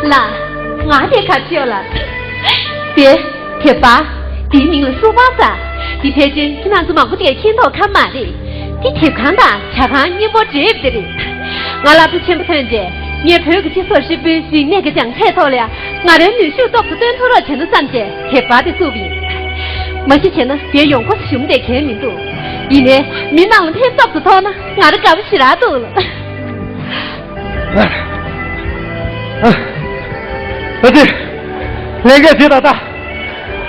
那俺得客气了。别，铁爸，地名了书包上，地铁军经常做忙不点天头看马的，地铁看的，恰看你不接不的。我那不全不看见，你朋友个去说是不是那个讲菜头了？俺的女婿都不端头了，全都上街，铁爸的手笔。没些钱呢，别用过兄弟看名度。以呢，明朗天找不到呢，俺都搞不起来都了。对，那个知道的，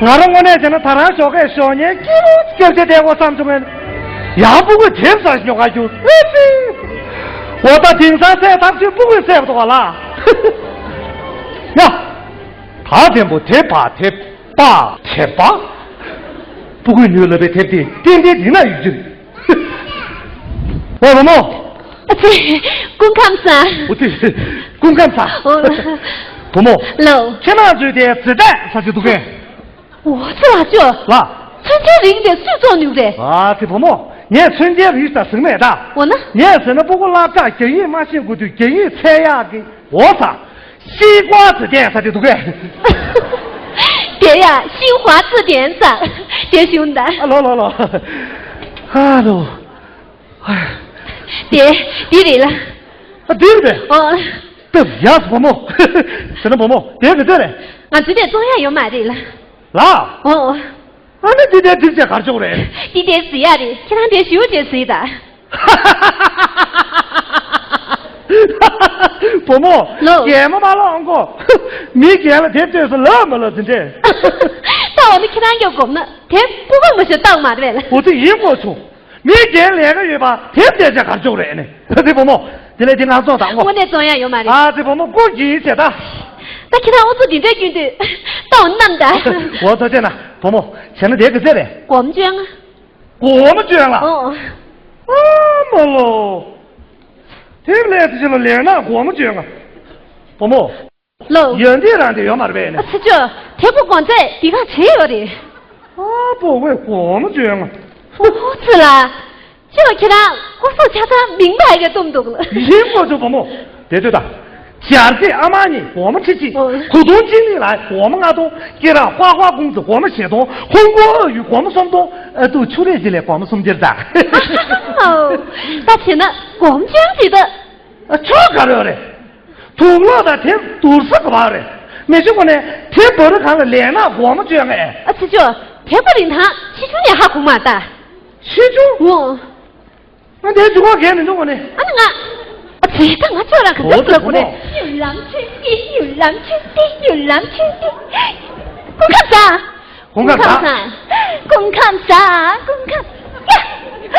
俺们我那现在台湾小孩小年就在我上中间，也不会天上小孩就，我到顶上晒，他就不会晒不到了。呀，他全部贴吧，不会女了被贴地，点那语句。喂，某某。对，公看啥？不对，公看啥？婆婆，前两句的子弹啥就都给。我这哪就？那春节里的水做牛的。啊，这婆婆，你春节里是生买的。我呢？你是那不过那家给人马辛苦就给人菜呀给我啥？西瓜子店啥就都给。对呀，新华字典上，爹兄弟。老，啊喽，哎。爹来了。啊，对不对？哦。对，也是婆婆，真的婆婆，爹个这嘞。俺今天中央有买的了。那？哦。俺那今天直接干走嘞。弟弟是呀的，今天爹休息谁的？婆婆，见么嘛啷个？没见了，天真是那么了，真的。到我们看他有功了，天不会没是当嘛对了。我这一过去。没见2个月吧，天天在干走人呢。这婆婆，你来听俺说当我。我那中央有买的。啊，这婆婆过几节的。那看他我自己在军队，到那的。我说见了，婆婆，现在这个谁嘞？我们捐啊。我们捐了。哦。么喽？这个来就是脸上我们捐啊。婆婆。喽。原地人的要买的呗呢？是就天不光在，地方车有的。啊，不会，我们捐啊。我知了，这个看他，我手掐他明白个懂不懂了？英国就不么，对的。现在阿玛尼我们自己，活动经理来，我们阿东给了花工资，我们协同，红光鳄鱼我们双东，都出来起来，我们送点赞。哦，那钱呢？我们这样子的。这个了嘞，土老的天都是个吧嘞，没结果呢，天不是看了脸了，我们这样哎。啊，这就天不灵堂，7周年还红马的。7周？我。那这句话给你中国呢？啊那个。这个我做了可真是不嘞！牛郎织女，牛郎织女，牛郎织女。公看啥？公看啥？公看啥？公看呀！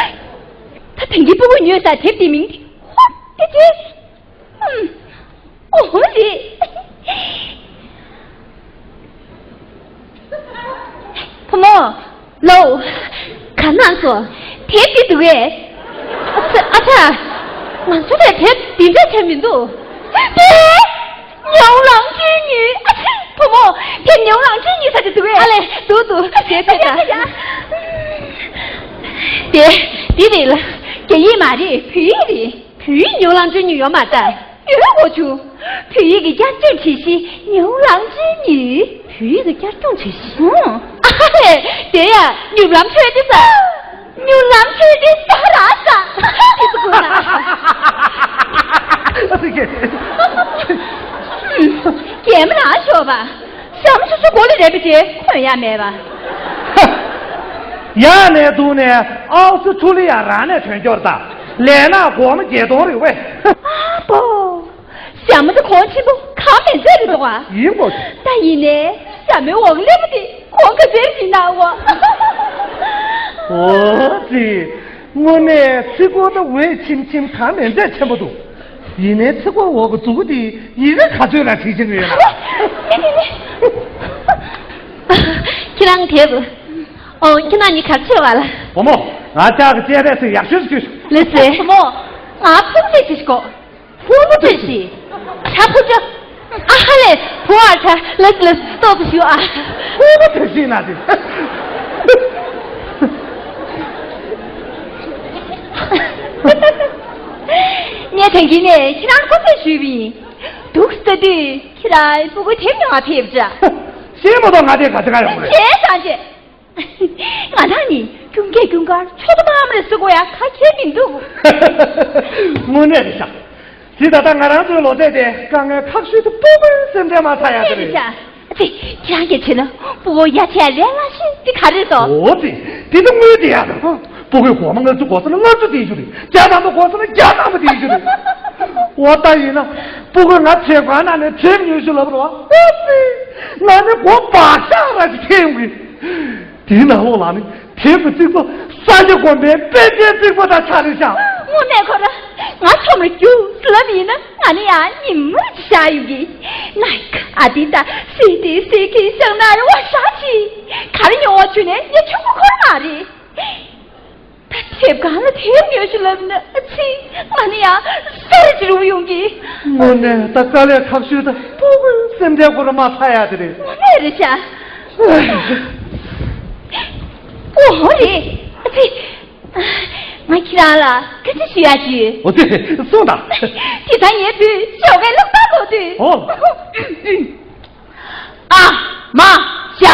他平地不会女儿在贴地名的，爹，我们的。婆婆，喽，看哪说贴地对哎，阿cha。我说的天顶在前面都，爹，牛郎织女，婆婆，天牛郎织女才是对。好嘞，嘟，谢的。爹，弟弟了，给一马的皮牛郎织女要马的，越过去，皮一个家正气息，牛郎织女，皮一个家正气息。嘿，爹呀，牛郎吹的噻。牛郎织的沙拉上，你是过来。这个，见不哪说吧？什么是过来这不接，困也没吧？呀，那都呢，熬是处理呀，然呢全叫的，来呢我们接多了喂。啊不，下面的空气不，看面这里的话。英国去。但一呢，下面我们了不得，我可真是拿我。我呢吃过的味轻看面再吃不多，你呢吃过我个做的，一人看最难提醒人了。去哪个贴不？哦，去哪里看吃完了？婆婆，俺家个接待是就是。那是什么？俺不这是个，我不这是，差不多。啊哈嘞，普洱茶，那是都不修啊。我不这是那的。你看见呢？其他国家水平都是在对对，起来不会听明话听不着。谁不懂俺爹可这个样子？谢上去。俺那你公家公干，错的妈妈的事过呀，看天命都。我那里想，记得当俺那走落在的，刚刚看水的宝贝身边嘛，他呀这里。对，这样也成了，不过牙签连拉心，你看得到。我的，这种没的呀的，不会活嘛？我做过是我做地主的，家长不过是家长不地主的。我答应了，不过俺铁管那的铁牛去了不多，那的我把下来是铁位。第那路哪里？天不经过三角光边，白天经过他查得下。我那可了，俺出门就是了你呢，俺的呀，你没下雨的，那个阿弟的谁的谁给上哪儿我杀气，看着我去呢，也出不可哪里。他贴不干了，贴不去了呢，亲，俺的呀，谁是无用的？我呢，他刚才看书的，不会身边过了马太呀的嘞。我那的下。我的，这，我起来了，可是需要去。我对，送的。第三页去，小给老大头的。哦。啊妈下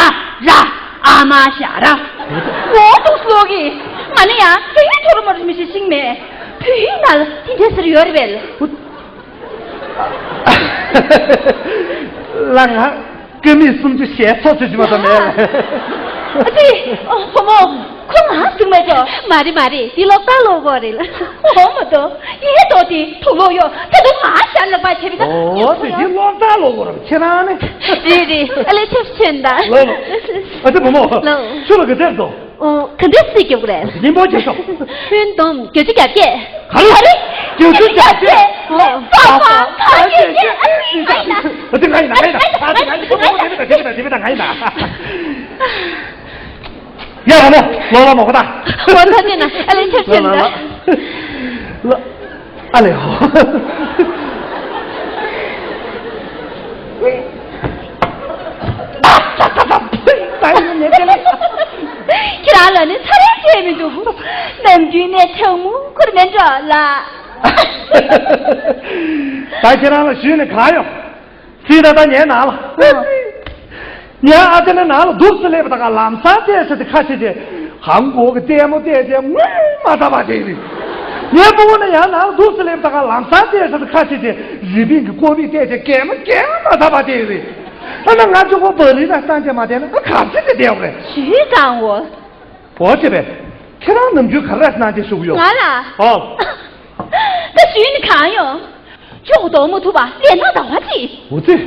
ra，阿妈下ra。我都说的，俺的呀，这一头都没什么是新的，屁哪了，今天是月的呗了。让俺跟你送去写错出去嘛，都没了。对，婆婆，快拿送来着。妈的，你老大老过来了。我们都也到底头老哟，这都马上了把前面的。哦，这些老大老过了，去哪呢？对对，来吃钱的。来了。啊，这婆婆，去了个这走。哦，肯定是给不来。你莫介绍。运动就是改变。好嘞，就是改变。爸爸，看姐姐，哎呀，我这挨打，这边打挨打。要什么？老么大？我看见了，来吃钱的。老，阿里好。其他人的差点前面就不，能军的成木可能免着了。大家拿了学的卡哟，记得他年拿了。你看阿这那拿了都是来不到个蓝山电视的看起的，韩国个节目马达巴的。你不过那样拿了都是来不到个蓝山电视的看起的，日本个国民电视干嘛他妈的。那俺中国本地的三千马店呢，看这个店嘞。局长我这边，看到能就看来是哪些收用。完了。哦。这徐你看哟，就多木头吧，连那大花鸡。我这。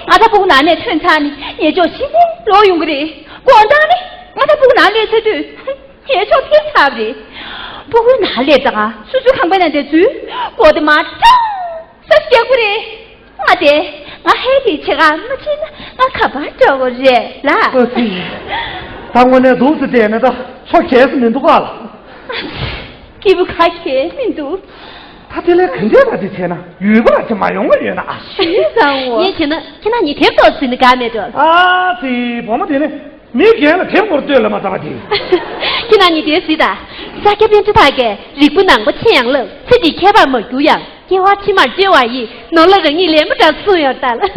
俺他不拿那春餐呢，也就西的老用个的，广大呢，俺他不拿那车的，也就天差的，不会拿来的啊，叔叔看过那的猪，我的妈，真是结果的，我的。我黑的吃啊，没钱了，我可不找个人啦。当我那都是点了的，说开始民都化了。给不开开民都？他这来肯定他的钱呢，有不了就没用个人了。学长我，你听了你听不到是你干没着？啊，这我们听了，没见了听不对了嘛，咋么听？听到你爹说的，啥个编织大概日不能够钱了，自己开办没够样。给我起码9万1，弄了人一连不着4元单了。哎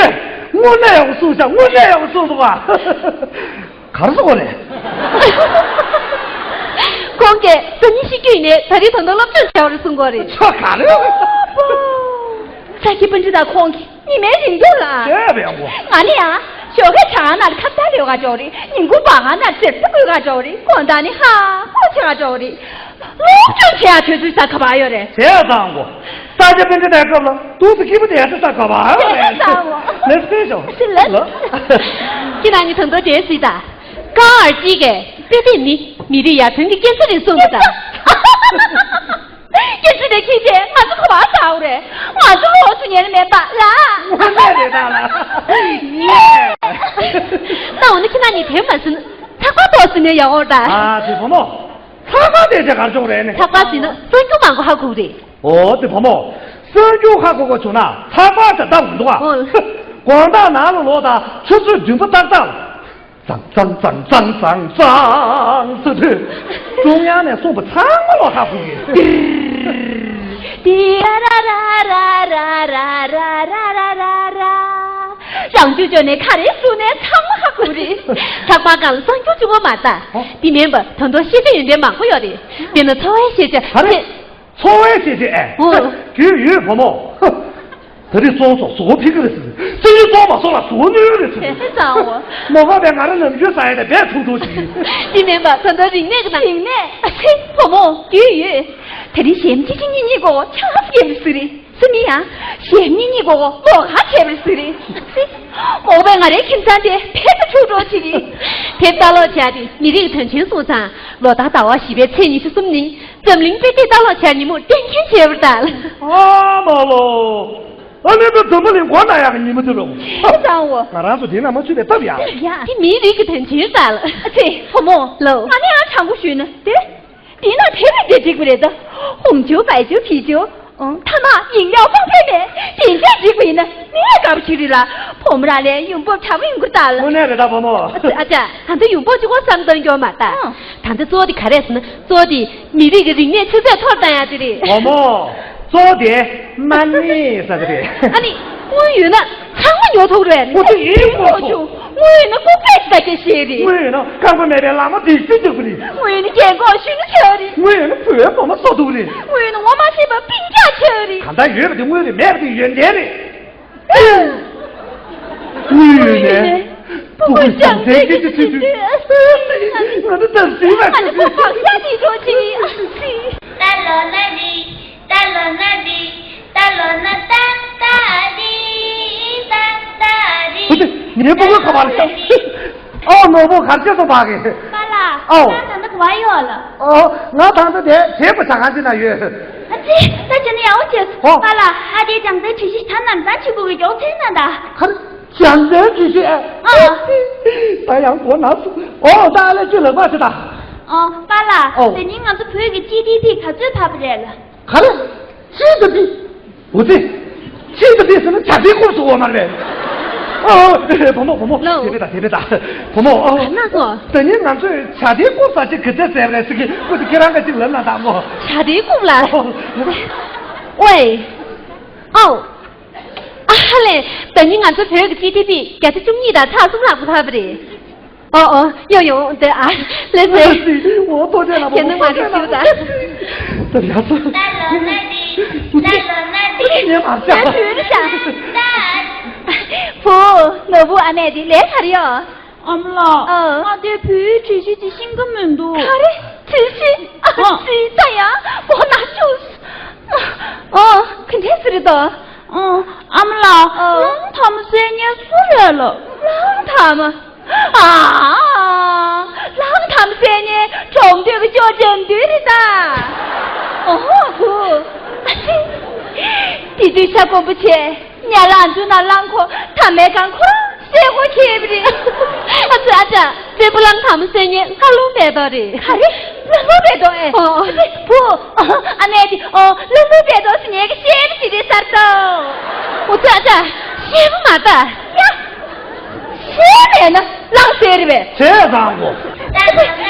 呀，我那样说下，我那样说的话，看死我嘞！光给这你是给呢，他里头弄了真条的送过来。错看了。再给本子的光给，你没人多了。这边我。俺俩小个长那里看大了个着的，你给我把俺那这不够个着的，光大你哈，我听个着的。老挣钱确实啥可怕有的。这样过，大家本子带够了，都是给不点是啥可怕有的。这样我。那是什么？是了。既然你同多解释的，高二几个，别别你的牙疼的检测人送不到。也是得听见，俺是可怕少的，俺是60年的没办啦。我奶奶大了。那我那看到你天本是，他花多少年要的？啊，对婆婆，他妈在这干种人呢？他花是呢，3、9万个好苦的。哦，对婆婆，3、9万个出那，他妈在当很多啊。广大拿了罗达，确实挺不当当。脏，是的，中央呢说不长了还不给。上舅舅呢看的书呢唱哈过的，他把讲上舅舅我买的，里面不很多写的有点忙不要的，变得超爱写的。超爱写的哎，就有婆婆，哼，这里说屁股的事，这一说嘛说了说女的事。别找我，莫把别俺的人就塞的别出去。里面不很多人那个嘛，人呢，婆婆就有，他的嫌弃你个，瞧也不是的。是你呀，嫌你个，我还瞧不是的。我被俺的青山的骗子出着去的，骗到了家的，你这个藤青所长，罗大道啊西边催你是什么人？怎么被带到了家你们天天瞧不到了？啊妈喽！那个怎么连光那样你们这种？让我，俺说听他们说的特别。对呀，你迷了一个藤青山了。对，婆婆，俺俩唱过曲呢，对，你那特别这个来的，红酒、白酒、啤酒。他那饮料放配美，点赞机会呢？你也搞不起来了，婆母那里永宝差不用过大了。我那个大婆婆。阿姐，他这永宝就我三顿叫嘛的，他这做的开的是呢，做的你那个人呢，就在套单呀这里。婆母做的蛮厉害的。啊你，我有呢，看我牛头人，我这一过去。我有那个白在这些的。我有那刚刚那边那么地震就不的。我有那见过熏球的。我有那白妈妈烧头的。我有那我妈是把冰架球的。看他圆不的，我有的买不的圆点的。我有呢，不会讲这个就我都等谁了？俺不放下你着急。哒咯那里，哒咯那里，哒咯那哒哒的，哒哒的。不是，你们不会考吧？哦，我不看这种吧的。爸啦，哦，那等那个玩意儿了。哦，我当时的全部上岸去那月。啊这，那真的要我解释。爸啦，阿爹讲的其实他南站去不会交钱了的。他讲人这些。太阳国那是，哦，大家去了吧去的。哦，爸啦，哦，等你俺这配个 GDP 看最怕不来了。好了，GDP，不对，GDP是那产品故事我们的。哦，婆婆，特别大，婆婆哦。那个。等你俺这产品故事就可这在不来，这个我就给那个就人了大么？产品故了。喂，哦。嘞，等你俺这配个 GDP，给他中意的，他送哪不他不的？哦，要用的啊，那是。我多见了，天能马上修的。这里是。哒咯那里，哒咯那里。你马上。不，我不安排的，来他的哟。俺们啦，俺爹陪去去去新个门都。他的，去，是咋样？我那就是，肯定是的。俺们啦，他们3年出来了。让他们啊，让他们3年中这个叫针对的不，弟弟下过不去，你拦住那狼口，他没敢哭，谁会去不的？这不让他们3年，他弄白到的，弄白到哎，不，俺那的弄白到是那个写不起的啥都，我写不嘛的呀。写来呢，让写的呗。这让我。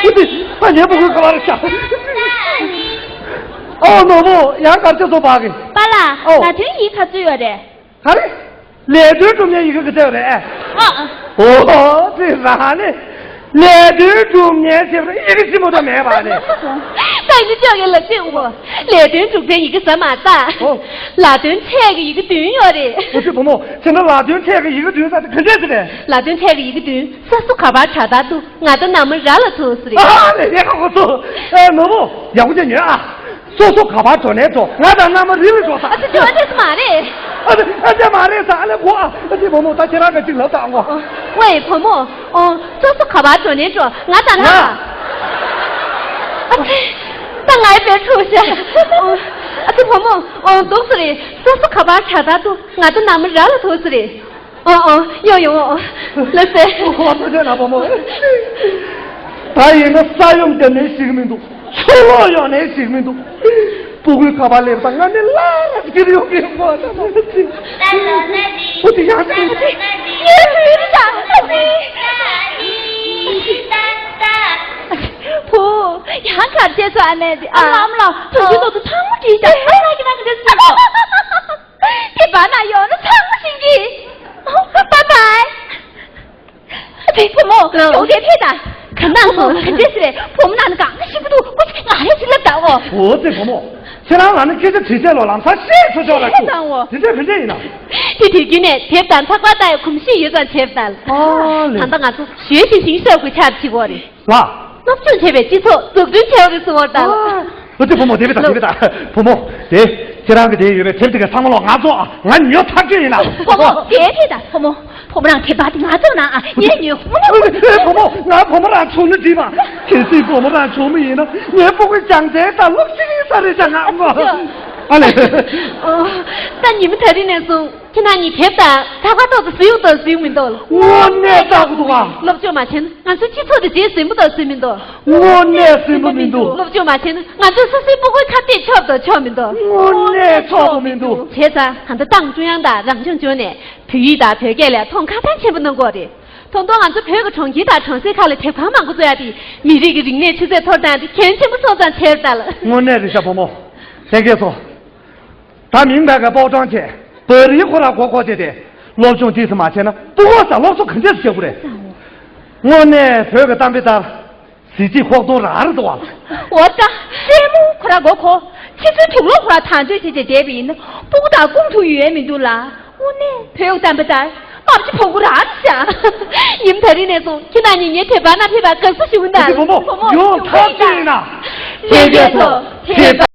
不对，半年不会干嘛的下。老婆，杨刚就说八个。爸啦，那天一看最要的。好嘞，2队中间一个这样的哎。这啥呢？2队中间是不是一个鸡毛都没吧的？但是这样了对我，2队中间一个什么大？拉顿菜个一个顿要的。不是婆婆，现在拉顿菜个一个顿啥的肯定是的。拉顿菜个一个顿，3四卡巴查大肚，俺都那么热了头似的。你好我说，老婆，要不这女啊？说卡巴做来做，俺当那么认为做啥？这是嘛的？这嘛的啥了我？这婆婆他其他个进来打我。喂，婆婆，说卡巴做来做，俺当那。那俺别出息。这婆婆，都是的，说卡巴查大肚，俺都那么热了头似的。要用那是。我这那婆婆，他应该使用的那性命都。错要那性命都不会卡巴来吧？俺的拉是给用给我的，我的样子，也是的不，杨卡接出来的啊！俺们了，这些都是常务底下，那个的事。你把那有那常务心的，拜拜。对，婆母，有点偏大。看那说，肯定是嘞，婆母哪能讲？媳妇都，我哪里去了干哦？不对，婆母，现在让你开始提前了，让他写出去了。写上我，你这肯定呢。这天今年贴单他挂在空气也算贴单了。哦，看到俺子学习型社会看不起我的。那准前面记错，走准前的是我的。我这婆母特别大，特别大。婆母，对，这两个月贴这个上了俺做啊，俺女要他给你了。婆母，别贴的，婆母让贴把的俺走呢啊，你女糊弄。婆母，俺婆母让出的地方，可是婆母让出没呢，你也不会讲这个，录心上的讲俺嘛。啊嘞。哦，但你们特定那种，听到你贴单，他话都是谁有多谁没到了。我哪找不到啊？那不就嘛钱，俺是记错的，这谁没到谁没到。我哪谁没明度？那不就嘛钱，俺这是谁不会看点瞧不到瞧没到。我哪瞧不明度？现在俺的党中央的让将军呢，培育大培改了，同卡单钱不能过的。同到俺这培个从一大从谁看了贴旁忙个这样的，你这个人呢就在头单的，天天不少赚钱的了。我哪的小婆母，先给说。他明白个包装钱，百里回来过节的，老兄弟是嘛钱呢？不过啥老叔肯定是学不来。我呢，这个单位的，实际活动哪里多了？我的节目回来过课，其实除了回来谈这些这边呢，不打公土语言民族啦。我呢，朋友单不单？把不起跑过哪去啊？你们台的那种，去那年贴吧那贴吧更是凶的。婆母，有他对呢。天天说贴吧。